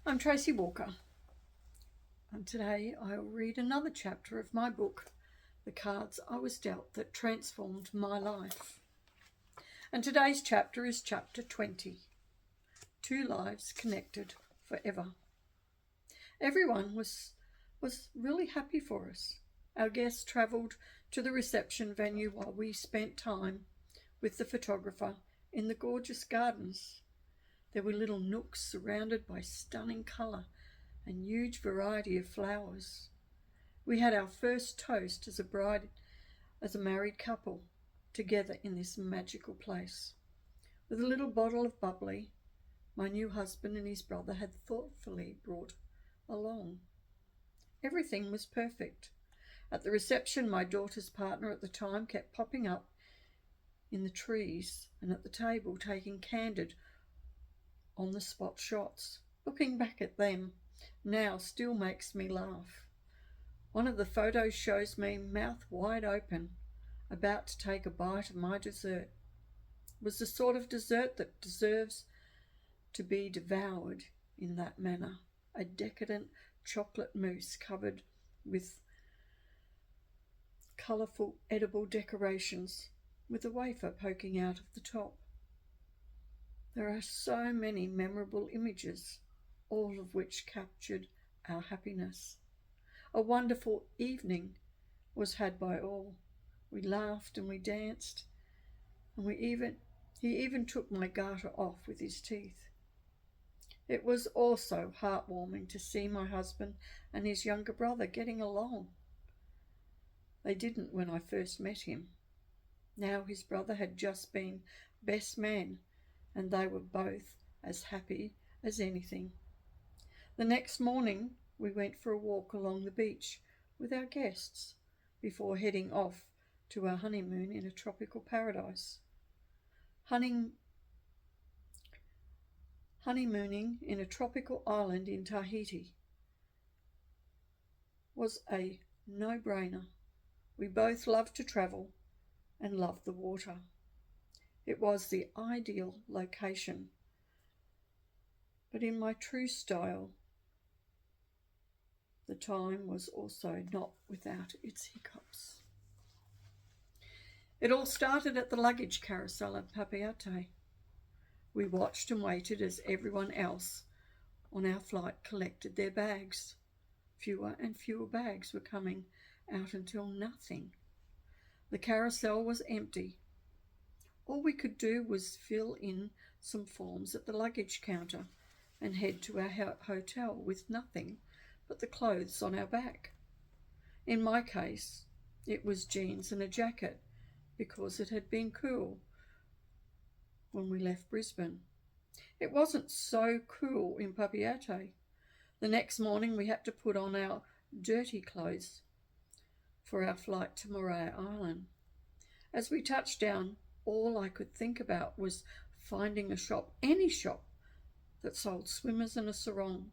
I'm Tracy Walker, and today I'll read another chapter of my book, The Cards I Was Dealt That Transformed My Life. And today's chapter is chapter 20, Two Lives Connected Forever. Everyone was really happy for us. Our guests travelled to the reception venue while we spent time with the photographer in the gorgeous gardens. There were little nooks surrounded by stunning colour and huge variety of flowers. We had our first toast as a married couple, together in this magical place. With a little bottle of bubbly, my new husband and his brother had thoughtfully brought along. Everything was perfect. At the reception, my daughter's partner at the time kept popping up in the trees and at the table, taking candid on-the-spot shots. Looking back at them now still makes me laugh. One of the photos shows me mouth wide open, about to take a bite of my dessert. It was the sort of dessert that deserves to be devoured in that manner. A decadent chocolate mousse covered with colourful edible decorations, with a wafer poking out of the top. There are so many memorable images, all of which captured our happiness. A wonderful evening was had by all. We laughed and we danced, and he even took my garter off with his teeth. It was also heartwarming to see my husband and his younger brother getting along. They didn't when I first met him. Now his brother had just been best man, and they were both as happy as anything. The next morning, we went for a walk along the beach with our guests before heading off to our honeymoon in a tropical paradise. Honeymooning in a tropical island in Tahiti was a no-brainer. We both loved to travel and loved the water. It was the ideal location, but in my true style. The time was also not without its hiccups. It all started at the luggage carousel at Papeete. We watched and waited as everyone else on our flight collected their bags. Fewer and fewer bags were coming out until nothing. The carousel was empty. All we could do was fill in some forms at the luggage counter and head to our hotel with nothing but the clothes on our back. In my case, it was jeans and a jacket because it had been cool when we left Brisbane. It wasn't so cool in Papeete. The next morning we had to put on our dirty clothes for our flight to Moray Island. As we touched down, all I could think about was finding a shop, any shop, that sold swimmers and a sarong.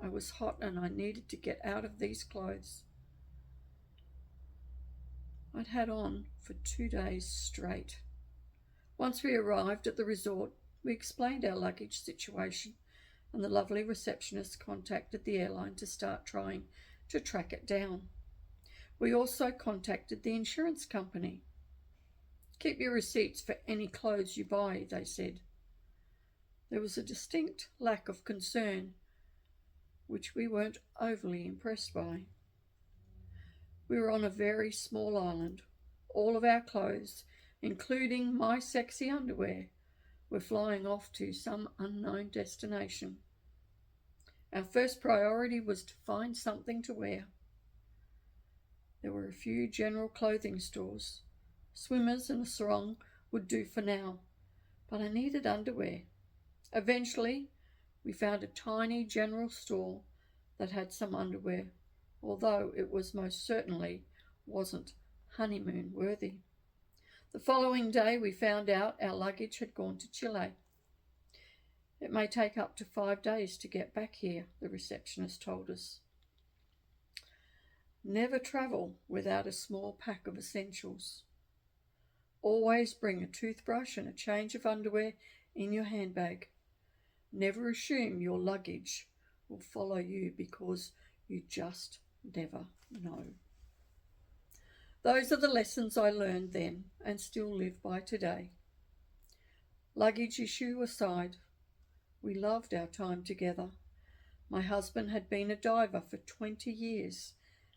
I was hot and I needed to get out of these clothes I'd had on for 2 days straight. Once we arrived at the resort, we explained our luggage situation, and the lovely receptionist contacted the airline to start trying to track it down. We also contacted the insurance company. Keep your receipts for any clothes you buy, they said. There was a distinct lack of concern, which we weren't overly impressed by. We were on a very small island. All of our clothes, including my sexy underwear, were flying off to some unknown destination. Our first priority was to find something to wear. There were a few general clothing stores. Swimmers and a sarong would do for now, but I needed underwear. Eventually, we found a tiny general store that had some underwear, although it was most certainly wasn't honeymoon worthy. The following day, we found out our luggage had gone to Chile. It may take up to 5 days to get back here, the receptionist told us. Never travel without a small pack of essentials. Always bring a toothbrush and a change of underwear in your handbag. Never assume your luggage will follow you because you just never know. Those are the lessons I learned then and still live by today. Luggage issue aside, we loved our time together. My husband had been a diver for 20 years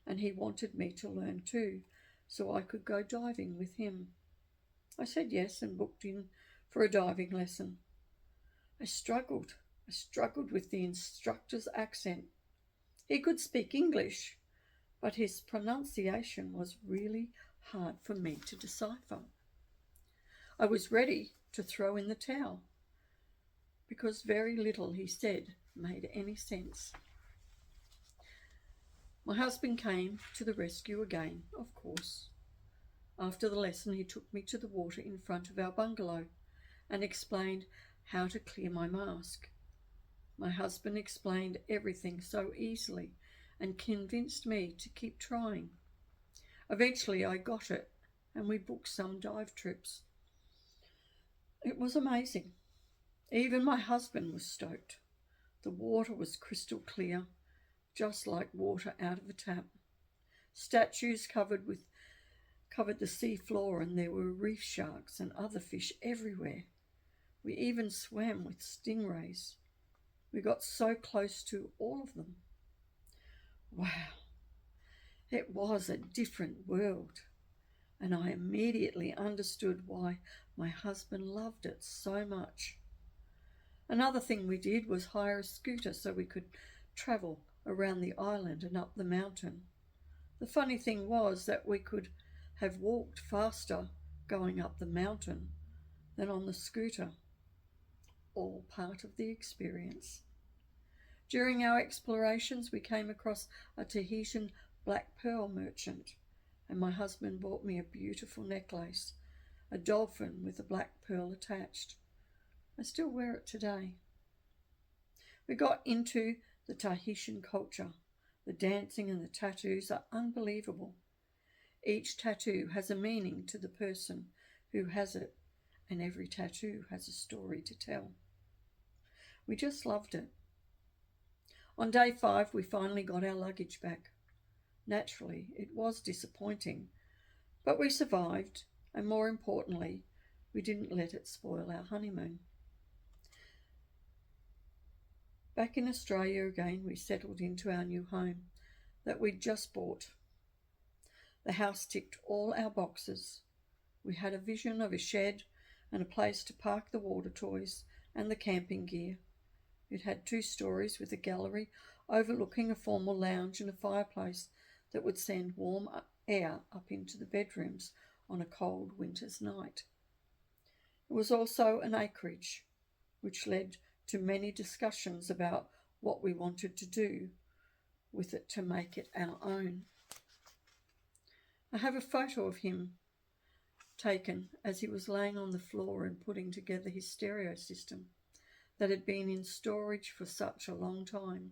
and he wanted me to learn too, so I could go diving with him. I said yes and booked in for a diving lesson. I struggled with the instructor's accent. He could speak English, but his pronunciation was really hard for me to decipher. I was ready to throw in the towel because very little he said made any sense. My husband came to the rescue again, of course. After the lesson, he took me to the water in front of our bungalow and explained how to clear my mask. My husband explained everything so easily and convinced me to keep trying. Eventually I got it and we booked some dive trips. It was amazing. Even my husband was stoked. The water was crystal clear, just like water out of a tap. Statues covered the sea floor and there were reef sharks and other fish everywhere. We even swam with stingrays. We got so close to all of them. Wow, it was a different world, and I immediately understood why my husband loved it so much. Another thing we did was hire a scooter so we could travel around the island and up the mountain. The funny thing was that we could have walked faster going up the mountain than on the scooter. All part of the experience. During our explorations, we came across a Tahitian black pearl merchant, and my husband bought me a beautiful necklace, a dolphin with a black pearl attached. I still wear it today. We got into the Tahitian culture. The dancing and the tattoos are unbelievable. Each tattoo has a meaning to the person who has it, and every tattoo has a story to tell. We just loved it. On day 5, we finally got our luggage back. Naturally, it was disappointing, but we survived, and more importantly, we didn't let it spoil our honeymoon. Back in Australia again, we settled into our new home that we'd just bought. The house ticked all our boxes. We had a vision of a shed and a place to park the water toys and the camping gear. It had 2 stories with a gallery overlooking a formal lounge and a fireplace that would send warm air up into the bedrooms on a cold winter's night. It was also an acreage, which led to many discussions about what we wanted to do with it to make it our own. I have a photo of him taken as he was laying on the floor and putting together his stereo system that had been in storage for such a long time.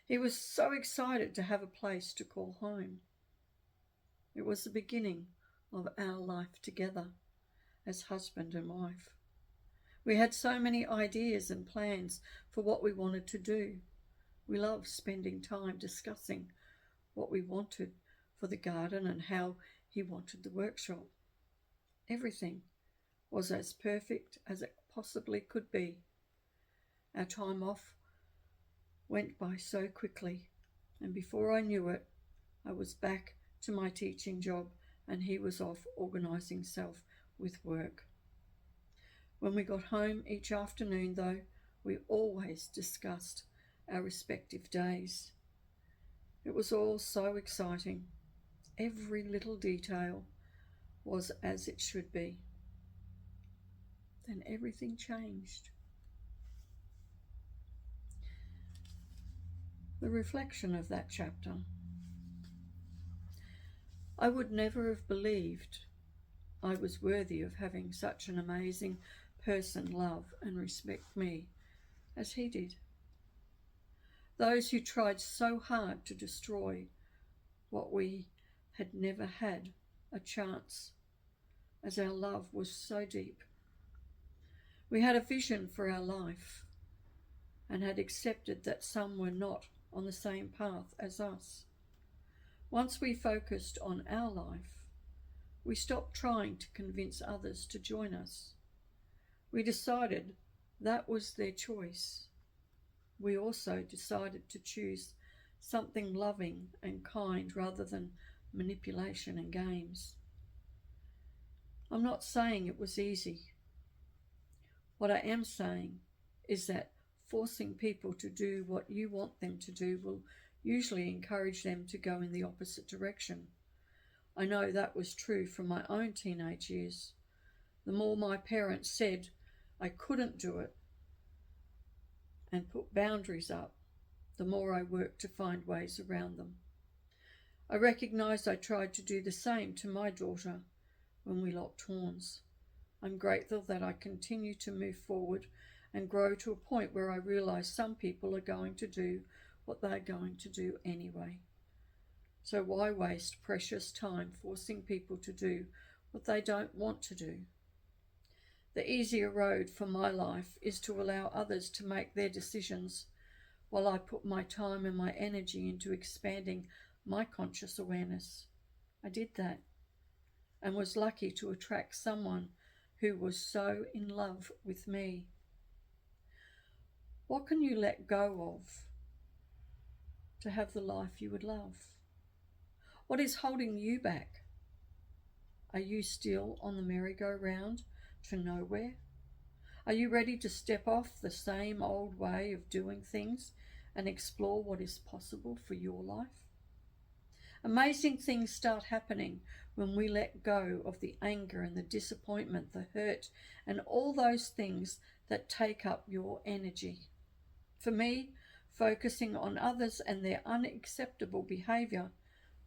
He was so excited to have a place to call home. It was the beginning of our life together as husband and wife. We had so many ideas and plans for what we wanted to do. We loved spending time discussing what we wanted for the garden and how he wanted the workshop. Everything was as perfect as it possibly could be. Our time off went by so quickly, and before I knew it, I was back to my teaching job and he was off organising himself with work. When we got home each afternoon, though, we always discussed our respective days. It was all so exciting. Every little detail was as it should be. Then everything changed. The reflection of that chapter. I would never have believed I was worthy of having such an amazing person love and respect me as he did. Those who tried so hard to destroy what we had never had a chance, as our love was so deep. We had a vision for our life, and had accepted that some were not on the same path as us. Once we focused on our life, we stopped trying to convince others to join us. We decided that was their choice. We also decided to choose something loving and kind rather than manipulation and games. I'm not saying it was easy. What I am saying is that forcing people to do what you want them to do will usually encourage them to go in the opposite direction. I know that was true from my own teenage years. The more my parents said I couldn't do it and put boundaries up, the more I worked to find ways around them. I recognised I tried to do the same to my daughter when we locked horns. I'm grateful that I continue to move forward and grow to a point where I realise some people are going to do what they're going to do anyway. So why waste precious time forcing people to do what they don't want to do? The easier road for my life is to allow others to make their decisions while I put my time and my energy into expanding my conscious awareness. I did that and was lucky to attract someone who was so in love with me. What can you let go of to have the life you would love? What is holding you back? Are you still on the merry-go-round to nowhere? Are you ready to step off the same old way of doing things and explore what is possible for your life? Amazing things start happening when we let go of the anger and the disappointment, the hurt, and all those things that take up your energy. For me, focusing on others and their unacceptable behaviour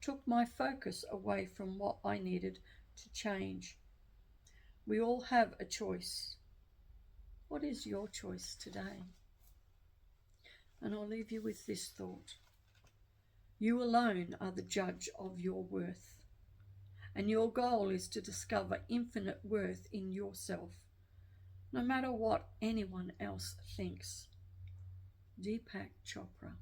took my focus away from what I needed to change. We all have a choice. What is your choice today? And I'll leave you with this thought. You alone are the judge of your worth, and your goal is to discover infinite worth in yourself, no matter what anyone else thinks. Deepak Chopra.